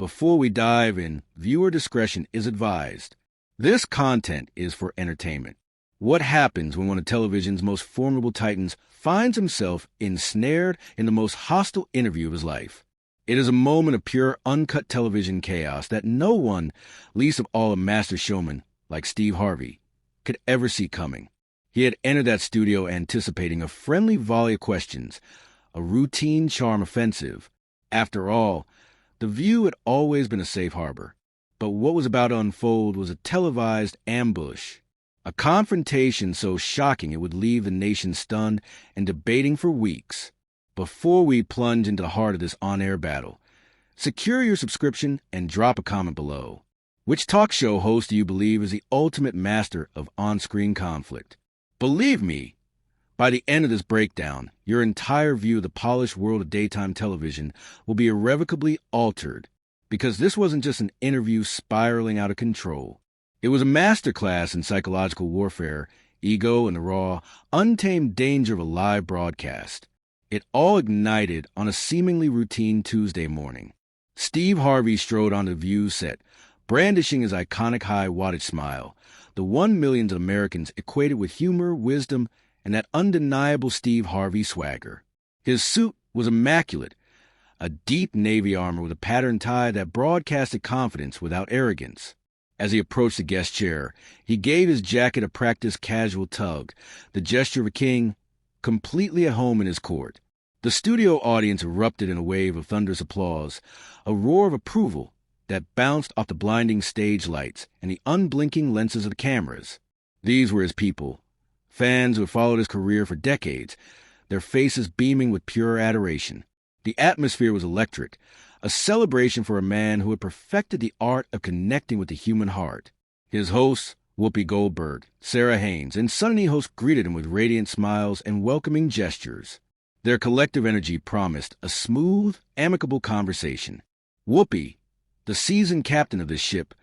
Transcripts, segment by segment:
Before we dive in, viewer discretion is advised. This content is for entertainment. What happens when one of television's most formidable titans finds himself ensnared in the most hostile interview of his life? It is a moment of pure, uncut television chaos that no one, least of all a master showman like Steve Harvey, could ever see coming. He had entered that studio anticipating a friendly volley of questions, a routine charm offensive. After all, The View had always been a safe harbor. But what was about to unfold was a televised ambush. A confrontation so shocking it would leave the nation stunned and debating for weeks. Before we plunge into the heart of this on-air battle, secure your subscription and drop a comment below. Which talk show host do you believe is the ultimate master of on-screen conflict? Believe me, by the end of this breakdown, your entire view of the polished world of daytime television will be irrevocably altered, because this wasn't just an interview spiraling out of control. It was a masterclass in psychological warfare, ego, and the raw, untamed danger of a live broadcast. It all ignited on a seemingly routine Tuesday morning. Steve Harvey strode onto the View set, brandishing his iconic high-wattage smile, the one millions of Americans equated with humor, wisdom, and that undeniable Steve Harvey swagger. His suit was immaculate, a deep navy armor with a patterned tie that broadcasted confidence without arrogance. As he approached the guest chair, he gave his jacket a practiced casual tug, the gesture of a king completely at home in his court. The studio audience erupted in a wave of thunderous applause, a roar of approval that bounced off the blinding stage lights and the unblinking lenses of the cameras. These were his people, fans who had followed his career for decades, their faces beaming with pure adoration. The atmosphere was electric, a celebration for a man who had perfected the art of connecting with the human heart. His hosts, Whoopi Goldberg, Sarah Haynes, and Sunny host greeted him with radiant smiles and welcoming gestures. Their collective energy promised a smooth, amicable conversation. Whoopi, the seasoned captain of this ship,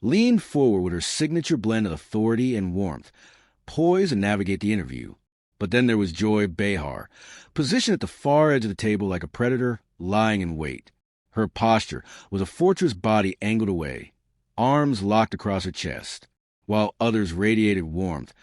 leaned forward with her signature blend of authority and warmth, poised to navigate the interview. But then there was Joy Behar, positioned at the far edge of the table like a predator, lying in wait. Her posture was a fortress body angled away, arms locked across her chest. While others radiated warmth,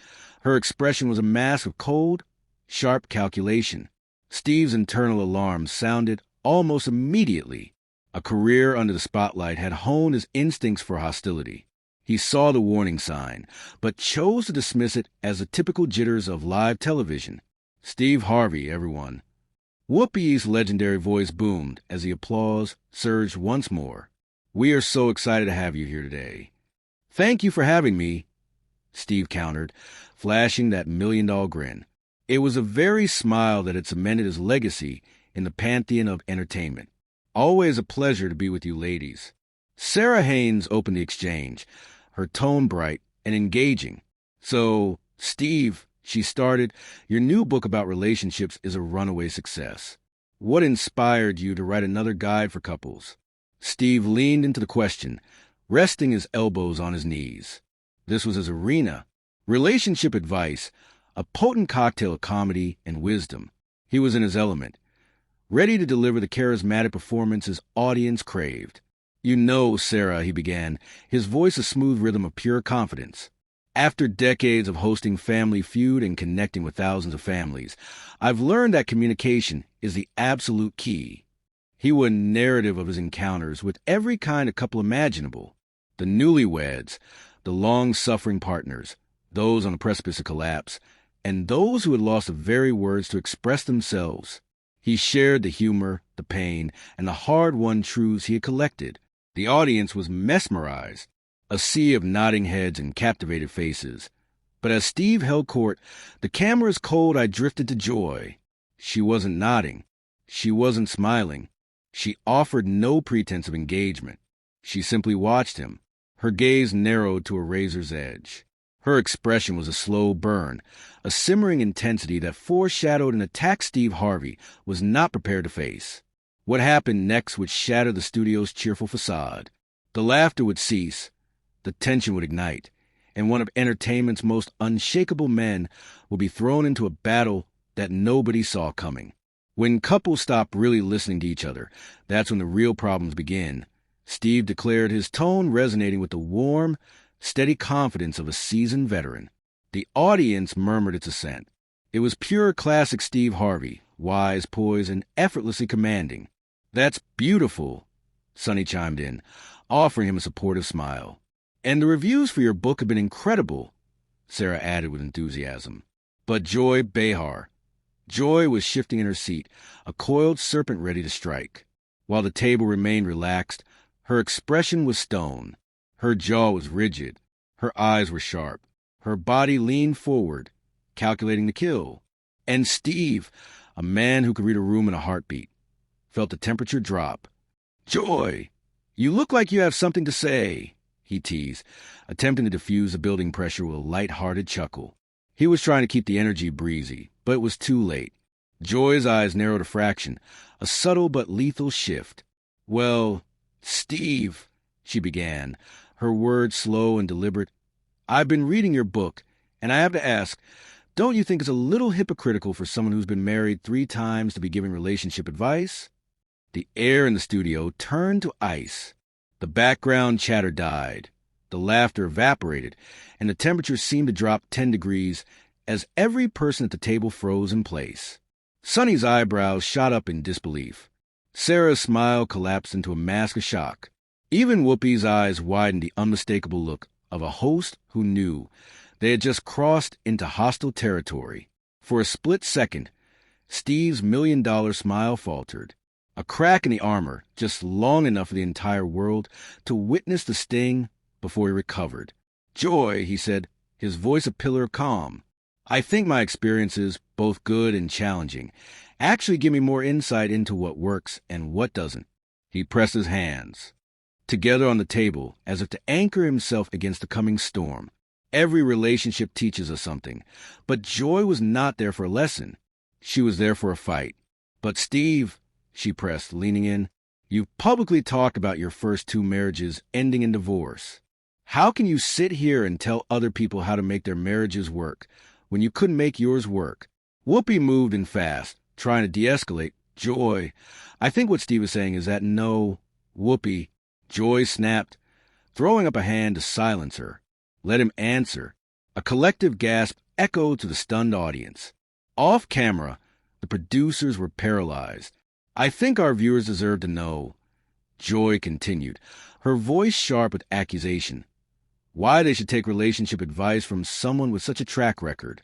her expression was a mask of cold, sharp calculation. Steve's internal alarm sounded almost immediately. A career under the spotlight had honed his instincts for hostility. He saw the warning sign, but chose to dismiss it as the typical jitters of live television. Steve Harvey, everyone. Whoopi's legendary voice boomed as the applause surged once more. We are so excited to have you here today. Thank you for having me, Steve countered, flashing that million-dollar grin. It was a very smile that had cemented his legacy in the pantheon of entertainment. Always a pleasure to be with you ladies. Sarah Haynes opened the exchange, her tone bright and engaging. So, Steve, she started, your new book about relationships is a runaway success. What inspired you to write another guide for couples? Steve leaned into the question, resting his elbows on his knees. This was his arena. Relationship advice, a potent cocktail of comedy and wisdom. He was in his element, ready to deliver the charismatic performance his audience craved. You know, Sarah, he began, his voice a smooth rhythm of pure confidence. After decades of hosting Family Feud and connecting with thousands of families, I've learned that communication is the absolute key. He went narrative of his encounters with every kind of couple imaginable. The newlyweds, the long-suffering partners, those on the precipice of collapse, and those who had lost the very words to express themselves. He shared the humor, the pain, and the hard-won truths he had collected. The audience was mesmerized, a sea of nodding heads and captivated faces. But as Steve held court, the camera's cold eye drifted to Joy. She wasn't nodding. She wasn't smiling. She offered no pretense of engagement. She simply watched him. Her gaze narrowed to a razor's edge. Her expression was a slow burn, a simmering intensity that foreshadowed an attack Steve Harvey was not prepared to face. What happened next would shatter the studio's cheerful facade. The laughter would cease, the tension would ignite, and one of entertainment's most unshakable men would be thrown into a battle that nobody saw coming. When couples stop really listening to each other, that's when the real problems begin. Steve declared, his tone resonating with the warm, steady confidence of a seasoned veteran. The audience murmured its assent. It was pure classic Steve Harvey, wise, poised, and effortlessly commanding. "That's beautiful," Sonny chimed in, offering him a supportive smile. "And the reviews for your book have been incredible," Sarah added with enthusiasm. But Behar. Joy was shifting in her seat, a coiled serpent ready to strike. While the table remained relaxed, her expression was stone. Her jaw was rigid. Her eyes were sharp. Her body leaned forward, calculating the kill. And Steve, a man who could read a room in a heartbeat, felt the temperature drop. "Joy, you look like you have something to say," he teased, attempting to diffuse the building pressure with a light-hearted chuckle. He was trying to keep the energy breezy, but it was too late. Joy's eyes narrowed a fraction, a subtle but lethal shift. "Well, Steve," she began, her words slow and deliberate, "I've been reading your book, and I have to ask, don't you think it's a little hypocritical for someone who's been married 3 times to be giving relationship advice?" The air in the studio turned to ice. The background chatter died. The laughter evaporated, and the temperature seemed to drop 10 degrees as every person at the table froze in place. Sonny's eyebrows shot up in disbelief. Sarah's smile collapsed into a mask of shock. Even Whoopi's eyes widened the unmistakable look of a host who knew they had just crossed into hostile territory. For a split second, Steve's $1,000,000 smile faltered. A crack in the armor, just long enough for the entire world to witness the sting before he recovered. "Joy," he said, his voice a pillar of calm. "I think my experiences, both good and challenging, actually give me more insight into what works and what doesn't." He pressed his hands together on the table as if to anchor himself against the coming storm. Every relationship teaches us something, but Joy was not there for a lesson. She was there for a fight. "But Steve," she pressed, leaning in, "you've publicly talked about your first 2 marriages ending in divorce. How can you sit here and tell other people how to make their marriages work when you couldn't make yours work?" Whoopi moved in fast, trying to de-escalate. "Joy, I think what Steve is saying is that no." "Whoopi," Joy snapped, throwing up a hand to silence her. "Let him answer." A collective gasp echoed to the stunned audience. Off camera, the producers were paralyzed. "I think our viewers deserve to know," Joy continued, her voice sharp with accusation, "why they should take relationship advice from someone with such a track record."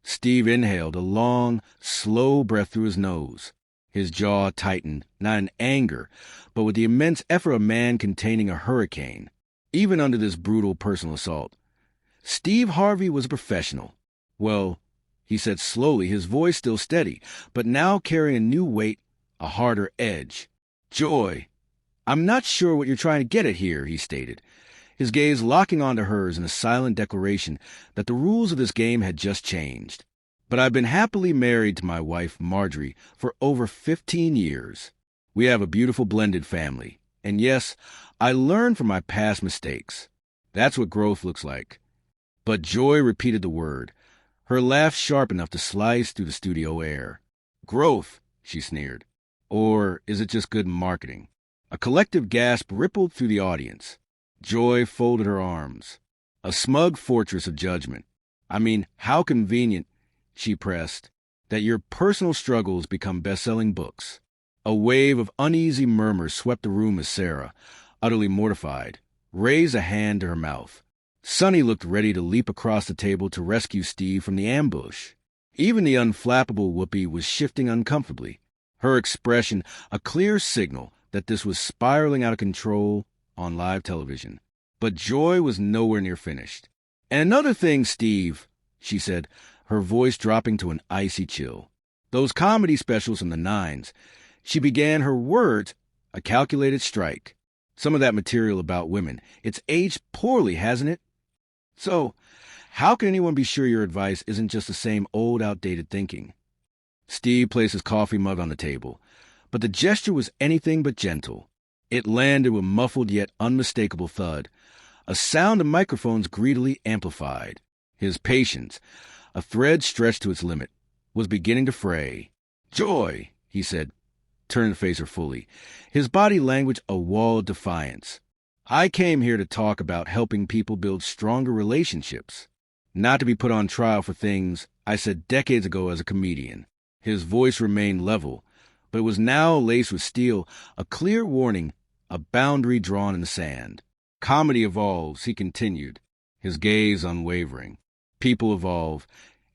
Steve inhaled a long, slow breath through his nose. His jaw tightened, not in anger, but with the immense effort of a man containing a hurricane. Even under this brutal personal assault, Steve Harvey was a professional. "Well," he said slowly, his voice still steady, but now carrying a new weight, a harder edge. "Joy, I'm not sure what you're trying to get at here," he stated, his gaze locking onto hers in a silent declaration that the rules of this game had just changed. "But I've been happily married to my wife, Marjorie, for over 15 years. We have a beautiful blended family. And yes, I learned from my past mistakes. That's what growth looks like." But Joy repeated the word, her laugh sharp enough to slice through the studio air. "Growth," she sneered. "Or is it just good marketing?" A collective gasp rippled through the audience. Joy folded her arms, a smug fortress of judgment. "I mean, how convenient," she pressed, "that your personal struggles become best-selling books." A wave of uneasy murmurs swept the room as Sarah, utterly mortified, raised a hand to her mouth. Sonny looked ready to leap across the table to rescue Steve from the ambush. Even the unflappable Whoopi was shifting uncomfortably, her expression a clear signal that this was spiraling out of control on live television. But Joy was nowhere near finished. "And another thing, Steve," she said, her voice dropping to an icy chill. "Those comedy specials from the 90s, she began her words, a calculated strike. Some of that material about women, it's aged poorly, hasn't it? So, how can anyone be sure your advice isn't just the same old, outdated thinking?" Steve placed his coffee mug on the table, but the gesture was anything but gentle. It landed with muffled yet unmistakable thud, a sound the microphones greedily amplified. His patience, a thread stretched to its limit, was beginning to fray. "Joy," he said, turning to face her fully, his body language a wall of defiance. I came here to talk about helping people build stronger relationships, not to be put on trial for things I said decades ago as a comedian. His voice remained level, but it was now laced with steel, a clear warning, a boundary drawn in the sand. Comedy evolves, he continued, his gaze unwavering. People evolve,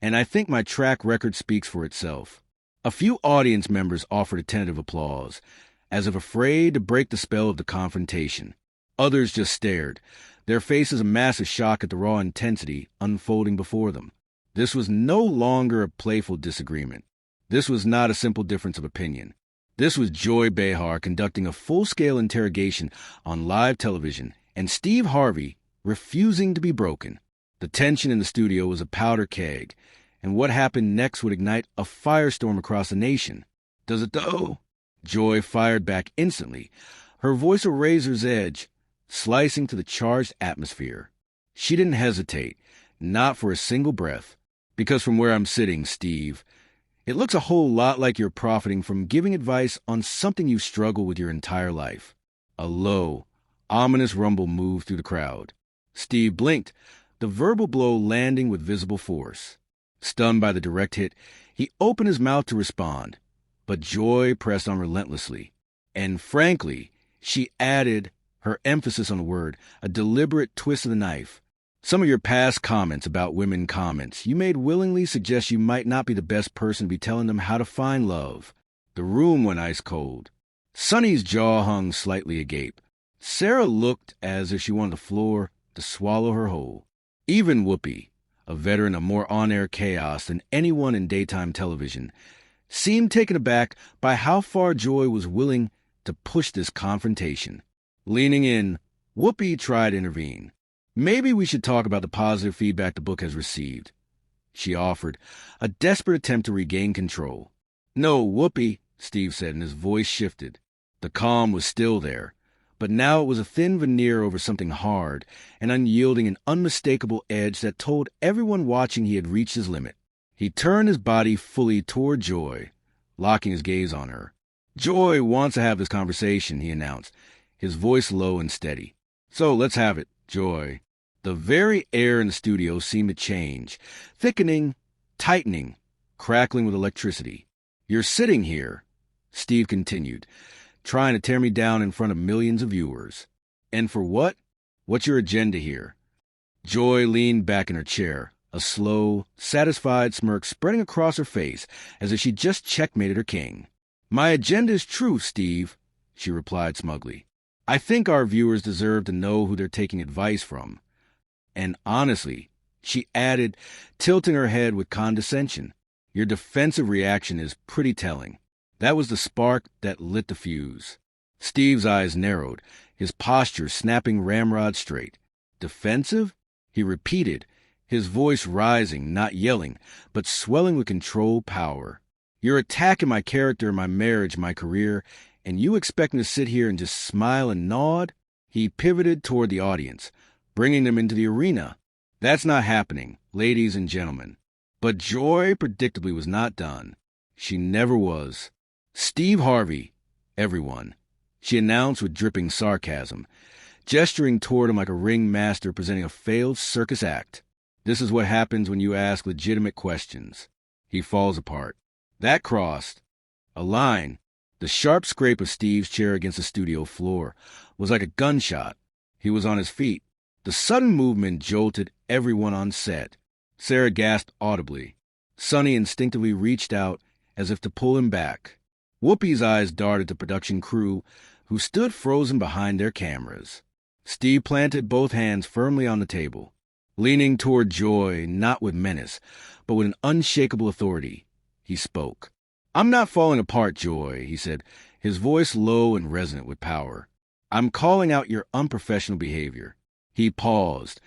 and I think my track record speaks for itself. A few audience members offered a tentative applause, as if afraid to break the spell of the confrontation. Others just stared, their faces a massive shock at the raw intensity unfolding before them. This was no longer a playful disagreement. This was not a simple difference of opinion. This was Joy Behar conducting a full-scale interrogation on live television, and Steve Harvey refusing to be broken. The tension in the studio was a powder keg, and what happened next would ignite a firestorm across the nation. "Does it though?" Joy fired back instantly, her voice a razor's edge, slicing to the charged atmosphere. She didn't hesitate, not for a single breath. "Because from where I'm sitting, Steve, it looks a whole lot like you're profiting from giving advice on something you've struggled with your entire life." A low, ominous rumble moved through the crowd. Steve blinked, the verbal blow landing with visible force. Stunned by the direct hit, he opened his mouth to respond, but Joy pressed on relentlessly. And frankly, she added, her emphasis on the word, a deliberate twist of the knife. "Some of your past comments about women comments you made willingly suggest you might not be the best person to be telling them how to find love." The room went ice cold. Sonny's jaw hung slightly agape. Sarah looked as if she wanted the floor to swallow her whole. Even Whoopi, a veteran of more on-air chaos than anyone in daytime television, seemed taken aback by how far Joy was willing to push this confrontation. Leaning in, Whoopi tried to intervene. "Maybe we should talk about the positive feedback the book has received," she offered, a desperate attempt to regain control. "No, Whoopi," Steve said, and his voice shifted. The calm was still there, but now it was a thin veneer over something hard, an unyielding and unmistakable edge that told everyone watching he had reached his limit. He turned his body fully toward Joy, locking his gaze on her. "Joy wants to have this conversation," he announced, his voice low and steady. "So let's have it, Joy." The very air in the studio seemed to change, thickening, tightening, crackling with electricity. "You're sitting here," Steve continued, "trying to tear me down in front of millions of viewers. And for what? What's your agenda here?" Joy leaned back in her chair, a slow, satisfied smirk spreading across her face as if she just checkmated her king. "My agenda is truth, Steve," she replied smugly. "I think our viewers deserve to know who they're taking advice from. And honestly," she added, tilting her head with condescension, "your defensive reaction is pretty telling." That was the spark that lit the fuse. Steve's eyes narrowed, his posture snapping ramrod straight. "Defensive?" he repeated, his voice rising, not yelling, but swelling with controlled power. "You're attacking my character, my marriage, my career, and you expect me to sit here and just smile and nod?" He pivoted toward the audience, bringing them into the arena. "That's not happening, ladies and gentlemen." But Joy predictably was not done. She never was. "Steve Harvey, everyone," she announced with dripping sarcasm, gesturing toward him like a ringmaster presenting a failed circus act. "This is what happens when you ask legitimate questions." He falls apart. That crossed a line. The sharp scrape of Steve's chair against the studio floor was like a gunshot. He was on his feet. The sudden movement jolted everyone on set. Sarah gasped audibly. Sonny instinctively reached out as if to pull him back. Whoopi's eyes darted to production crew, who stood frozen behind their cameras. Steve planted both hands firmly on the table, leaning toward Joy, not with menace, but with an unshakable authority. He spoke. "I'm not falling apart, Joy," he said, his voice low and resonant with power. "I'm calling out your unprofessional behavior." He paused,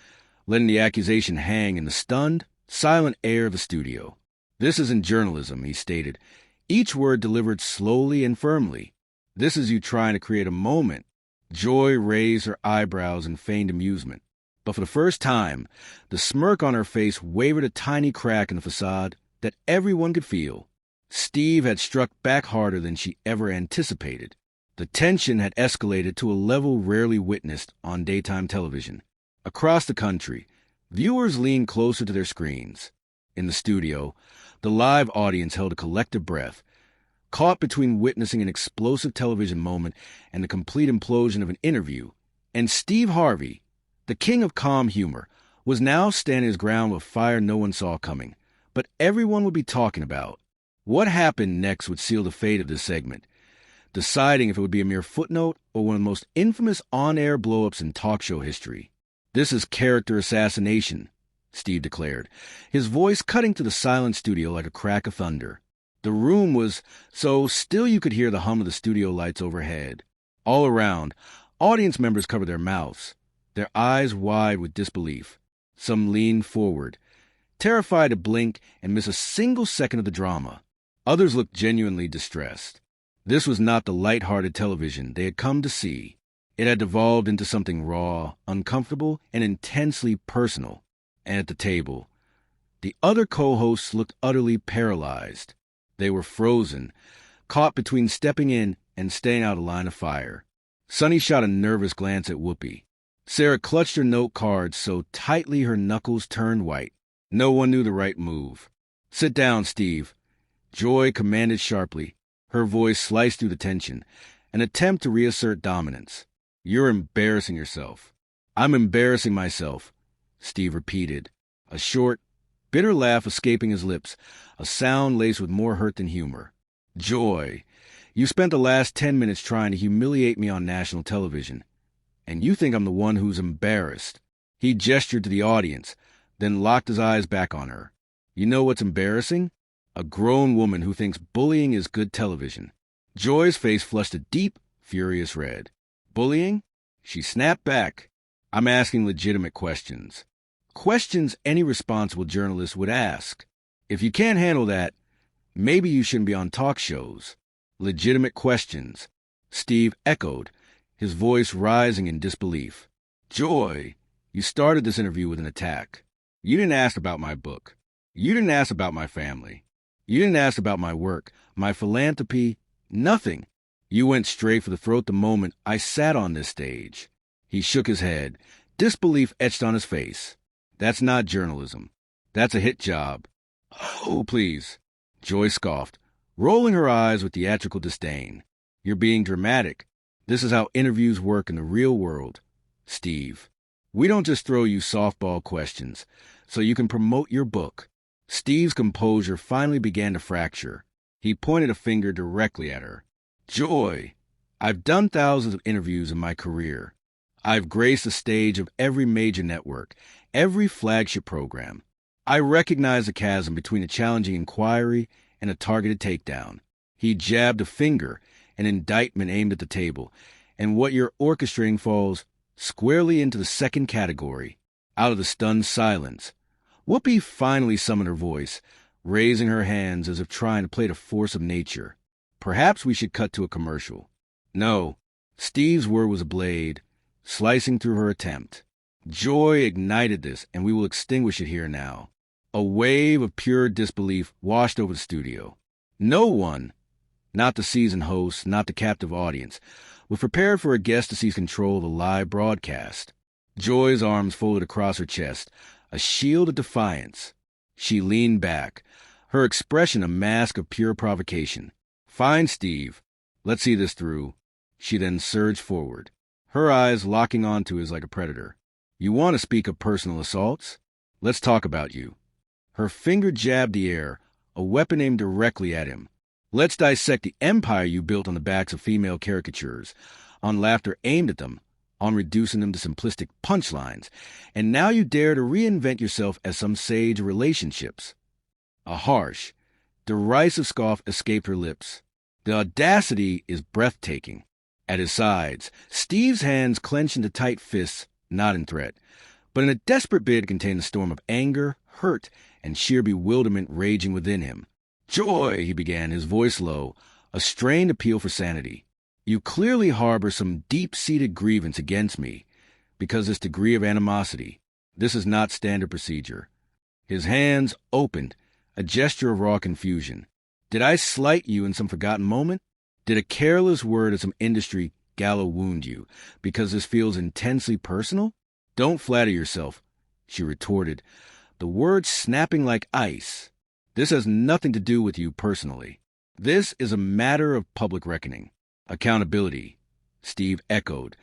letting the accusation hang in the stunned, silent air of the studio. "This isn't journalism," he stated, each word delivered slowly and firmly. "This is you trying to create a moment." Joy raised her eyebrows in feigned amusement, but for the first time, the smirk on her face wavered a tiny crack in the facade that everyone could feel. Steve had struck back harder than she ever anticipated. The tension had escalated to a level rarely witnessed on daytime television. Across the country, viewers leaned closer to their screens. In the studio, the live audience held a collective breath, caught between witnessing an explosive television moment and the complete implosion of an interview. And Steve Harvey, the king of calm humor, was now standing his ground with fire no one saw coming. But everyone would be talking about. What happened next would seal the fate of this segment, deciding if it would be a mere footnote or one of the most infamous on-air blow-ups in talk show history. "This is character assassination," Steve declared, his voice cutting through the silent studio like a crack of thunder. The room was so still you could hear the hum of the studio lights overhead. All around, audience members covered their mouths, their eyes wide with disbelief. Some leaned forward, terrified to blink and miss a single second of the drama. Others looked genuinely distressed. This was not the light-hearted television they had come to see. It had devolved into something raw, uncomfortable, and intensely personal. And at the table, the other co-hosts looked utterly paralyzed. They were frozen, caught between stepping in and staying out of line of fire. Sonny shot a nervous glance at Whoopi. Sarah clutched her note cards so tightly her knuckles turned white. No one knew the right move. "Sit down, Steve," Joy commanded sharply. Her voice sliced through the tension, an attempt to reassert dominance. "You're embarrassing yourself." "I'm embarrassing myself," Steve repeated, a short, bitter laugh escaping his lips, a sound laced with more hurt than humor. "Joy, you spent the last 10 minutes trying to humiliate me on national television, and you think I'm the one who's embarrassed." He gestured to the audience, then locked his eyes back on her. "You know what's embarrassing? A grown woman who thinks bullying is good television." Joy's face flushed a deep, furious red. "Bullying?" She snapped back. "I'm asking legitimate questions. Questions any responsible journalist would ask. If you can't handle that, maybe you shouldn't be on talk shows." "Legitimate questions," Steve echoed, his voice rising in disbelief. "Joy, you started this interview with an attack. You didn't ask about my book. You didn't ask about my family. You didn't ask about my work, my philanthropy, nothing. You went straight for the throat the moment I sat on this stage." He shook his head, disbelief etched on his face. "That's not journalism. That's a hit job." "Oh, please," Joy scoffed, rolling her eyes with theatrical disdain. "You're being dramatic. This is how interviews work in the real world, Steve. We don't just throw you softball questions so you can promote your book." Steve's composure finally began to fracture. He pointed a finger directly at her. "Joy, I've done thousands of interviews in my career. I've graced the stage of every major network, every flagship program. I recognize the chasm between a challenging inquiry and a targeted takedown." He jabbed a finger, an indictment aimed at the table, "and what you're orchestrating falls squarely into the second category." Out of the stunned silence, Whoopi finally summoned her voice, raising her hands as if trying to play the force of nature. "Perhaps we should cut to a commercial." "No." Steve's word was a blade, slicing through her attempt. "Joy ignited this, and we will extinguish it here now." A wave of pure disbelief washed over the studio. No one, not the seasoned host, not the captive audience, was prepared for a guest to seize control of the live broadcast. Joy's arms folded across her chest, a shield of defiance. She leaned back, her expression a mask of pure provocation. "Fine, Steve. Let's see this through." She then surged forward, her eyes locking onto his like a predator. "You want to speak of personal assaults? Let's talk about you." Her finger jabbed the air, a weapon aimed directly at him. "Let's dissect the empire you built on the backs of female caricatures, on laughter aimed at them, on reducing them to simplistic punchlines, and now you dare to reinvent yourself as some sage of relationships." A harsh, derisive scoff escaped her lips. The audacity is breathtaking. At his sides, Steve's hands clenched into tight fists, not in threat, but in a desperate bid to contain the storm of anger, hurt, and sheer bewilderment raging within him. "Joy," he began, his voice low, a strained appeal for sanity. "You clearly harbor some deep-seated grievance against me, because this degree of animosity. This is not standard procedure." His hands opened, a gesture of raw confusion. Did I slight you in some forgotten moment? Did a careless word of some industry gallow wound you because this feels intensely personal? Don't flatter yourself, she retorted, the words snapping like ice. This has nothing to do with you personally. This is a matter of public reckoning. Accountability, Steve echoed,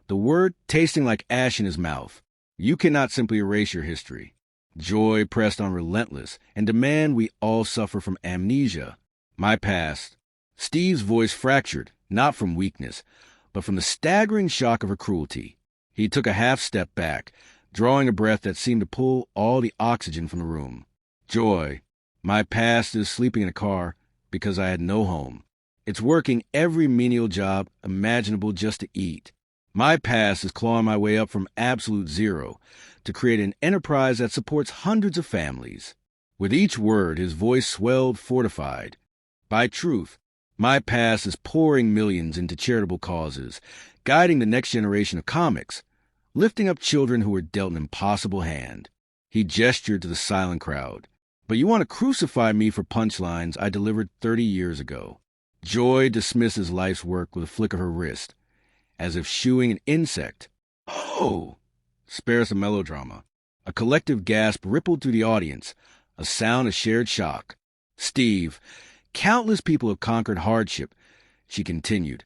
the word tasting like ash in his mouth. You cannot simply erase your history. Joy pressed on relentless and demand we all suffer from amnesia. My past. Steve's voice fractured, not from weakness, but from the staggering shock of her cruelty. He took a half step back, drawing a breath that seemed to pull all the oxygen from the room. Joy. My past is sleeping in a car because I had no home. It's working every menial job imaginable just to eat. My past is clawing my way up from absolute zero to create an enterprise that supports hundreds of families. With each word, his voice swelled fortified. By truth, my past is pouring millions into charitable causes, guiding the next generation of comics, lifting up children who were dealt an impossible hand. He gestured to the silent crowd. But you want to crucify me for punchlines I delivered 30 years ago. Joy dismisses life's work with a flick of her wrist, as if shooing an insect. Oh! Spare us a melodrama. A collective gasp rippled through the audience, a sound of shared shock. Steve, countless people have conquered hardship, she continued,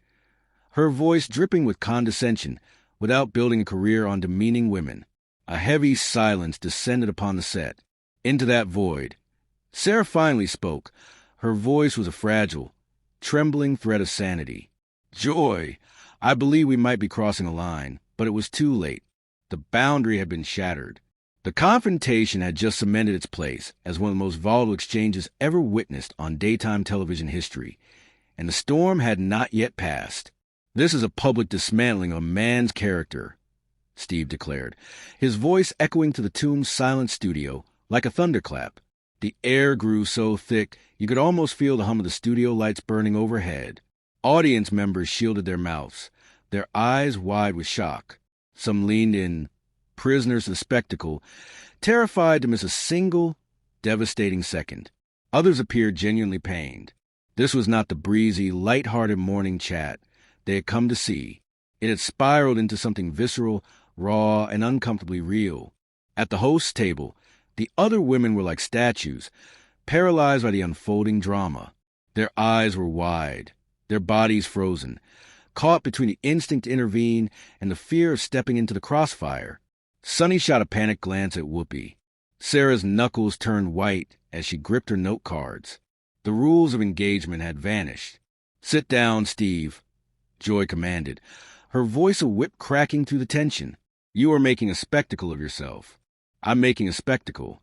her voice dripping with condescension without building a career on demeaning women. A heavy silence descended upon the set. Into that void, Sarah finally spoke. Her voice was a fragile, trembling thread of sanity. Joy, I believe we might be crossing a line, but it was too late. The boundary had been shattered. The confrontation had just cemented its place as one of the most volatile exchanges ever witnessed on daytime television history, and the storm had not yet passed. This is a public dismantling of a man's character, Steve declared, his voice echoing to the tomb's silent studio like a thunderclap. The air grew so thick you could almost feel the hum of the studio lights burning overhead. Audience members shielded their mouths, their eyes wide with shock. Some leaned in, prisoners of the spectacle, terrified to miss a single, devastating second. Others appeared genuinely pained. This was not the breezy, light-hearted morning chat they had come to see. It had spiraled into something visceral, raw, and uncomfortably real. At the host's table, the other women were like statues, paralyzed by the unfolding drama. Their eyes were wide, their bodies frozen, caught between the instinct to intervene and the fear of stepping into the crossfire. Sonny shot a panicked glance at Whoopi. Sarah's knuckles turned white as she gripped her note cards. The rules of engagement had vanished. Sit down, Steve, Joy commanded, her voice a whip cracking through the tension. You are making a spectacle of yourself. I'm making a spectacle.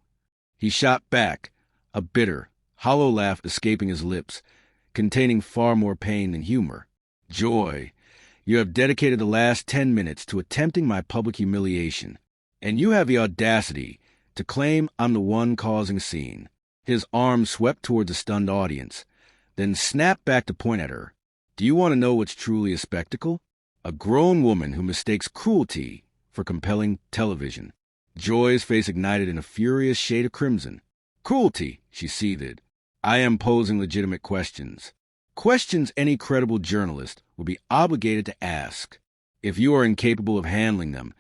He shot back, a bitter, hollow laugh escaping his lips, containing far more pain than humor. Joy, you have dedicated the last 10 minutes to attempting my public humiliation, and you have the audacity to claim I'm the one causing a scene. His arm swept toward the stunned audience, then snapped back to point at her. Do you want to know what's truly a spectacle? A grown woman who mistakes cruelty for compelling television. Joy's face ignited in a furious shade of crimson. Cruelty, she seethed. I am posing legitimate questions. Questions any credible journalist would be obligated to ask. If you are incapable of handling them,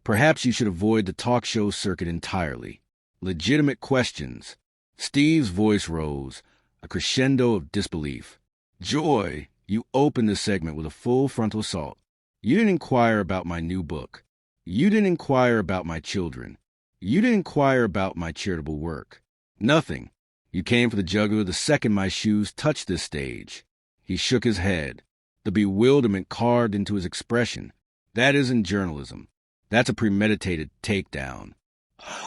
perhaps you should avoid the talk show circuit entirely. Legitimate questions. Steve's voice rose, a crescendo of disbelief. Joy, you opened this segment with a full frontal assault. You didn't inquire about my new book. You didn't inquire about my children. You didn't inquire about my charitable work. Nothing. You came for the jugular the second my shoes touched this stage. He shook his head, the bewilderment carved into his expression. That isn't journalism. That's a premeditated takedown.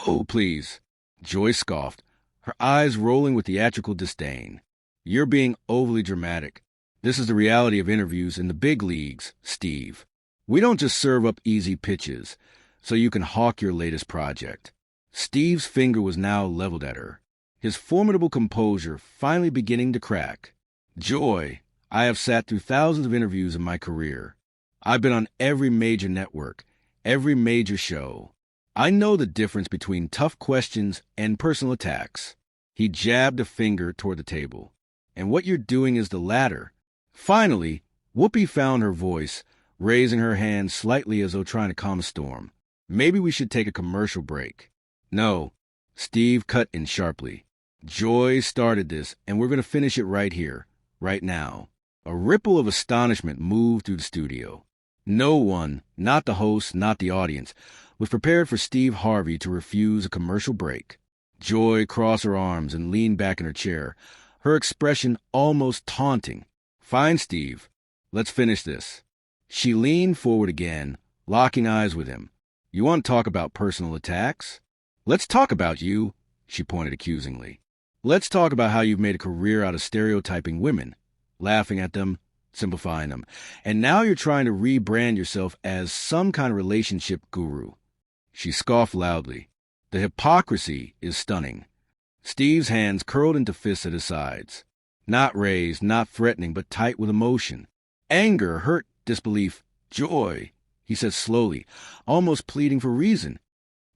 Oh, please, Joy scoffed, her eyes rolling with theatrical disdain. You're being overly dramatic. This is the reality of interviews in the big leagues, Steve. We don't just serve up easy pitches so you can hawk your latest project. Steve's finger was now leveled at her, his formidable composure finally beginning to crack. Joy, I have sat through thousands of interviews in my career. I've been on every major network, every major show. I know the difference between tough questions and personal attacks. He jabbed a finger toward the table. and what you're doing is the latter. Finally, Whoopi found her voice, raising her hand slightly as though trying to calm a storm. Maybe we should take a commercial break. No, Steve cut in sharply. Joy started this, and we're going to finish it right here, right now. A ripple of astonishment moved through the studio. No one, not the host, not the audience, was prepared for Steve Harvey to refuse a commercial break. Joy crossed her arms and leaned back in her chair, her expression almost taunting. Fine, Steve. Let's finish this. She leaned forward again, locking eyes with him. You want to talk about personal attacks? Let's talk about you, she pointed accusingly. Let's talk about how you've made a career out of stereotyping women, laughing at them, simplifying them, and now you're trying to rebrand yourself as some kind of relationship guru. She scoffed loudly. The hypocrisy is stunning. Steve's hands curled into fists at his sides. Not raised, not threatening, but tight with emotion. Anger, hurt, disbelief, joy, he said slowly, almost pleading for reason.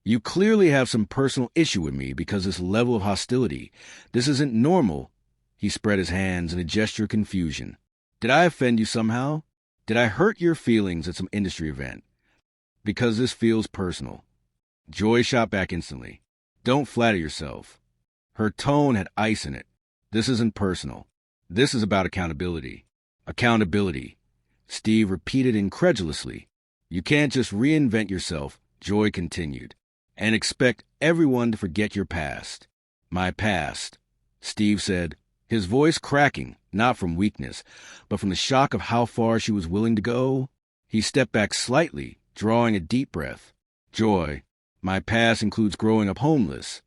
You clearly have some personal issue with me because this level of hostility. This isn't normal. He spread his hands in a gesture of confusion. Did I offend you somehow? Did I hurt your feelings at some industry event? Because this feels personal. Joy shot back instantly. Don't flatter yourself. Her tone had ice in it. This isn't personal. This is about accountability. Accountability. Steve repeated incredulously. You can't just reinvent yourself, Joy continued, and expect everyone to forget your past. My past, Steve said, his voice cracking, not from weakness, but from the shock of how far she was willing to go. He stepped back slightly, drawing a deep breath. Joy, my past includes growing up homeless,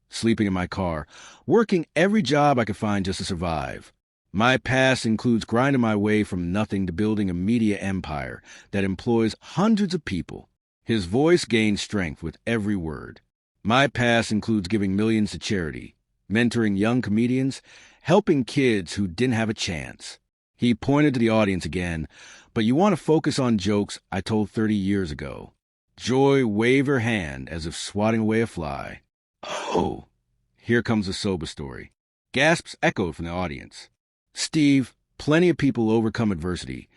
sleeping in my car, working every job I could find just to survive. My past includes grinding my way from nothing to building a media empire that employs hundreds of people. His voice gained strength with every word. My past includes giving millions to charity, mentoring young comedians, helping kids who didn't have a chance. He pointed to the audience again, but you want to focus on jokes I told 30 years ago. Joy waved her hand as if swatting away a fly. Oh, here comes a sober story. Gasps echoed from the audience. Steve, plenty of people overcome adversity.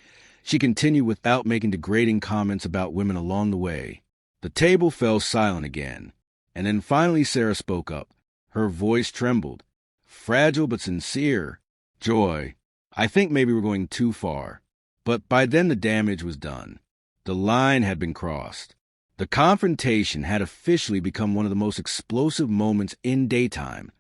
She continued without making degrading comments about women along the way. The table fell silent again, and then finally Sarah spoke up. Her voice trembled. Fragile but sincere. Joy, I think maybe we're going too far. But by then the damage was done. The line had been crossed. The confrontation had officially become one of the most explosive moments in daytime.